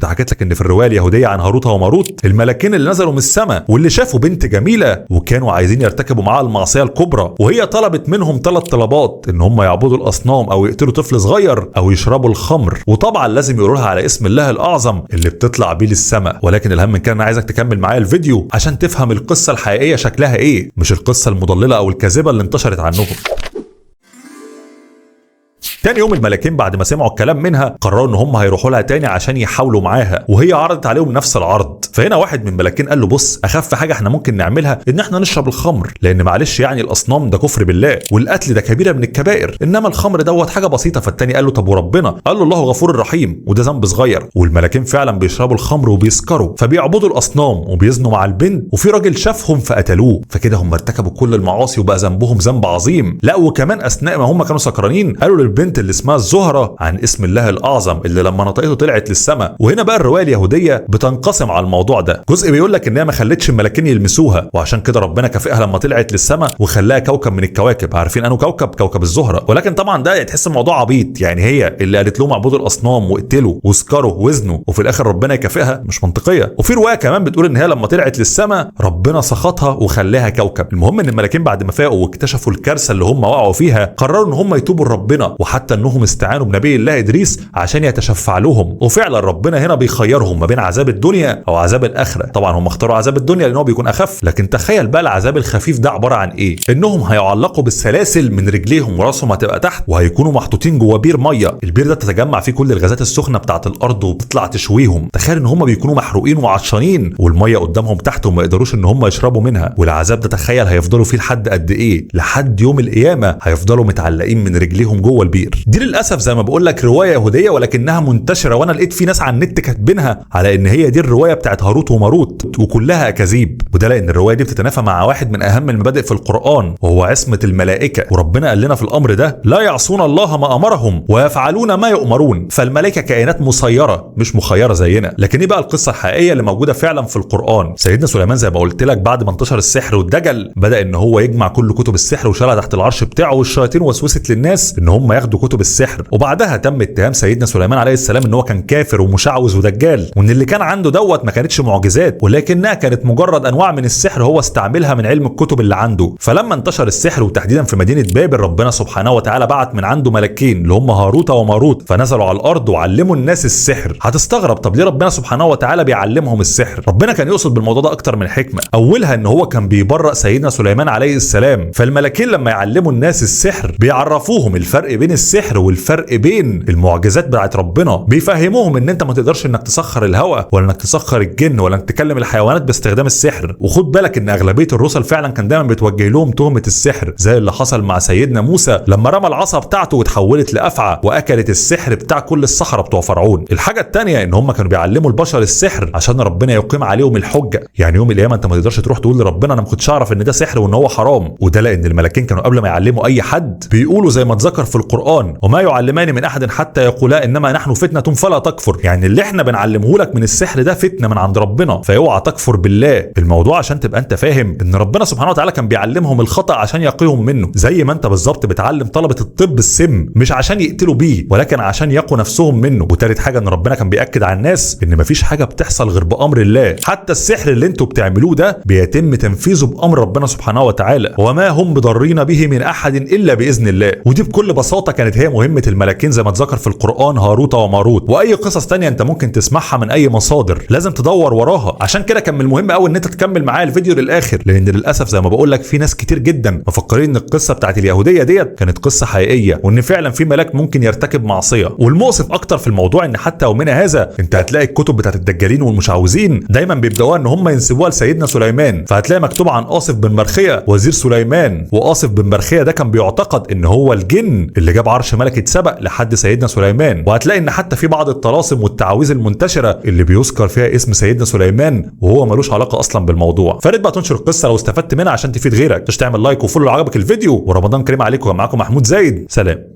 كنت حكيت لك ان في الروايه اليهوديه عن هاروت وماروت الملكين اللي نزلوا من السماء واللي شافوا بنت جميله وكانوا عايزين يرتكبوا معاها المعصيه الكبرى، وهي طلبت منهم 3 طلبات، ان هم يعبدوا الاصنام او يقتلوا طفل صغير او يشربوا الخمر، وطبعا لازم يقولوا لها على اسم الله الاعظم اللي بتطلع بيه للسماء. ولكن الهم من كده انا عايزك تكمل معايا الفيديو عشان تفهم القصه الحقيقيه شكلها ايه، مش القصه المضلله او الكاذبه اللي انتشرت عنهم. تاني يوم الملكين بعد ما سمعوا الكلام منها قرروا ان هم هيروحوا لها تاني عشان يحاولوا معاها، وهي عرضت عليهم نفس العرض. فهنا واحد من الملكين قال له بص، اخف حاجه احنا ممكن نعملها ان احنا نشرب الخمر، لان معلش يعني الاصنام ده كفر بالله والقتل ده كبيره من الكبائر، انما الخمر دوت حاجه بسيطه. فالتاني قال له طب وربنا؟ قال له الله غفور رحيم وده ذنب صغير. والملكين فعلا بيشربوا الخمر وبيسكروا، فبيعبدوا الاصنام وبيزنوا مع البنت، وفي راجل شافهم فقتلوه. فكده هم ارتكبوا كل المعاصي وبقى ذنبهم ذنب عظيم. لا وكمان اثناء ما هم كانوا سكرانين قالوا للبنت اللي اسمها الزهره عن اسم الله الاعظم اللي لما نطقته طلعت للسماء. وهنا بقى الروايه اليهوديه بتنقسم على الموضوع ده، جزء بيقول لك ان هي ما خلتش الملكين يلمسوها وعشان كده ربنا كافئها لما طلعت للسماء وخلاها كوكب من الكواكب. عارفين انه كوكب الزهره. ولكن طبعا ده تحس الموضوع عبيط، يعني هي اللي قالت لهم اعبدوا الاصنام واقتلوا واسكروا وزنوا وفي الاخر ربنا يكافئها؟ مش منطقيه. وفي روايه كمان بتقول ان هي لما طلعت للسماء ربنا سخطها وخلاها كوكب. المهم ان الملكين بعد ما فاقوا واكتشفوا الكارثه اللي هم وقعوا فيها قرروا ان هم يتوبوا لربنا، وحتى انهم استعانوا بنبي الله ادريس عشان يتشفع لهم. وفعلا ربنا هنا بيخيرهم ما بين عذاب الدنيا او عذاب الاخره. طبعا هم اختاروا عذاب الدنيا لانه بيكون اخف، لكن تخيل بقى العذاب الخفيف ده عباره عن ايه؟ انهم هيعلقوا بالسلاسل من رجليهم وراسهم هتبقى تحت، وهيكونوا محطوطين جوه بير ميه. البير ده تتجمع فيه كل الغازات السخنه بتاعه الارض وبتطلع تشويهم. تخيل ان هم بيكونوا محروقين وعطشانين والميه قدامهم تحت وما يقدروش ان هم يشربوا منها. والعذاب ده تخيل هيفضلوا فيه لحد قد ايه؟ لحد يوم القيامه هيفضلوا متعلقين من رجليهم جوه البير. دي للاسف زي ما بقول لك روايه يهوديه ولكنها منتشره، وانا لقيت في ناس على النت كاتبينها على ان هي دي الروايه بتاعت هاروت وماروت وكلها اكاذيب. وده لان الروايه دي بتتنافى مع واحد من اهم المبادئ في القران وهو عصمه الملائكه، وربنا قال لنا في الامر ده لا يعصون الله ما امرهم ويفعلون ما يؤمرون. فالملائكه كائنات مسيره مش مخيره زينا. لكن ايه بقى القصه الحقيقيه اللي موجوده فعلا في القران؟ سيدنا سليمان زي ما قلت لك بعد ما انتشر السحر والدجل بدا ان هو يجمع كل كتب السحر وشالها تحت العرش بتاعه، والشياطين وسوست للناس ان هم ياخدوا كتب السحر. وبعدها تم اتهام سيدنا سليمان عليه السلام ان هو كان كافر ومشعوذ ودجال، وان اللي كان عنده دوت ما كانتش معجزات ولكنها كانت مجرد انواع من السحر هو استعملها من علم الكتب اللي عنده. فلما انتشر السحر وتحديدا في مدينه بابل ربنا سبحانه وتعالى بعت من عنده ملكين اللي هم هاروت وماروت، فنزلوا على الارض وعلموا الناس السحر. هتستغرب طب ليه ربنا سبحانه وتعالى بيعلمهم السحر؟ ربنا كان يقصد بالموضوع ده اكتر من حكمه، اولها ان هو كان بيبرأ سيدنا سليمان عليه السلام. فالملكين لما يعلموا الناس السحر بيعرفوهم الفرق بين السحر والفرق بين المعجزات بتاعت ربنا، بيفهموهم ان انت ما تقدرش انك تسخر الهواء ولا انك تسخر الجن ولا انك تكلم الحيوانات باستخدام السحر. وخد بالك ان اغلبيه الرسل فعلا كان دايما بيتوجه لهم تهمه السحر، زي اللي حصل مع سيدنا موسى لما رمى العصا بتاعته وتحولت لافعى واكلت السحر بتاع كل السحره بتوع فرعون. الحاجه الثانيه ان هم كانوا بيعلموا البشر السحر عشان ربنا يقيم عليهم الحجه، يعني يوم القيامه انت ما تقدرش تروح تقول لربنا انا ما كنتش اعرف ان ده سحر وان هو حرام. وده لان الملكين كانوا قبل ما يعلموا اي حد بيقولوا زي ما اتذكر في القران وما يعلمان من احد حتى يقولا انما نحن فتنه فلا تكفر، يعني اللي احنا بنعلمه لك من السحر ده فتنه من عند ربنا فاوعى تكفر بالله. الموضوع عشان تبقى انت فاهم ان ربنا سبحانه وتعالى كان بيعلمهم الخطا عشان يقيهم منه، زي ما انت بالظبط بتعلم طلبه الطب السم مش عشان يقتلوا بيه ولكن عشان يقوا نفسهم منه. وتالت حاجه ان ربنا كان بياكد على الناس ان مفيش حاجه بتحصل غير بامر الله، حتى السحر اللي انتوا بتعملوه ده بيتم تنفيذه بامر ربنا سبحانه وتعالى، وما هم بضارين به من احد الا باذن الله. ودي بكل بساطه كانت هي مهمه الملكين زي ما اتذكر في القران هاروت وماروت. واي قصص تانية انت ممكن تسمعها من اي مصادر لازم تدور وراها. عشان كده كان من المهم قوي ان انت تكمل معايا الفيديو للاخر، لان للاسف زي ما بقول لك في ناس كتير جدا مفكرين ان القصه بتاعت اليهوديه ديت كانت قصه حقيقيه وان فعلا في ملاك ممكن يرتكب معصيه. والمؤسف اكتر في الموضوع ان حتى يومنا هذا انت هتلاقي الكتب بتاعت الدجالين والمشعوذين دايما بيبداوها ان هم ينسبوها لسيدنا سليمان، فهتلاقي مكتوب عن آصف بن مرخيه وزير سليمان. وآصف بن مرخيه ده كان بيعتقد ان هو الجن اللي جاب عرش ملكه سبأ لحد سيدنا سليمان. وهتلاقي ان حتى في بعض الطلاسم والتعاويذ المنتشره اللي بيذكر فيها اسم سيدنا سليمان وهو ملوش علاقه اصلا بالموضوع. فريت بقى تنشر القصه لو استفدت منها عشان تفيد غيرك، تعمل لايك وفولو لو عجبك الفيديو. ورمضان كريم عليكم. معاكم محمود زايد، سلام.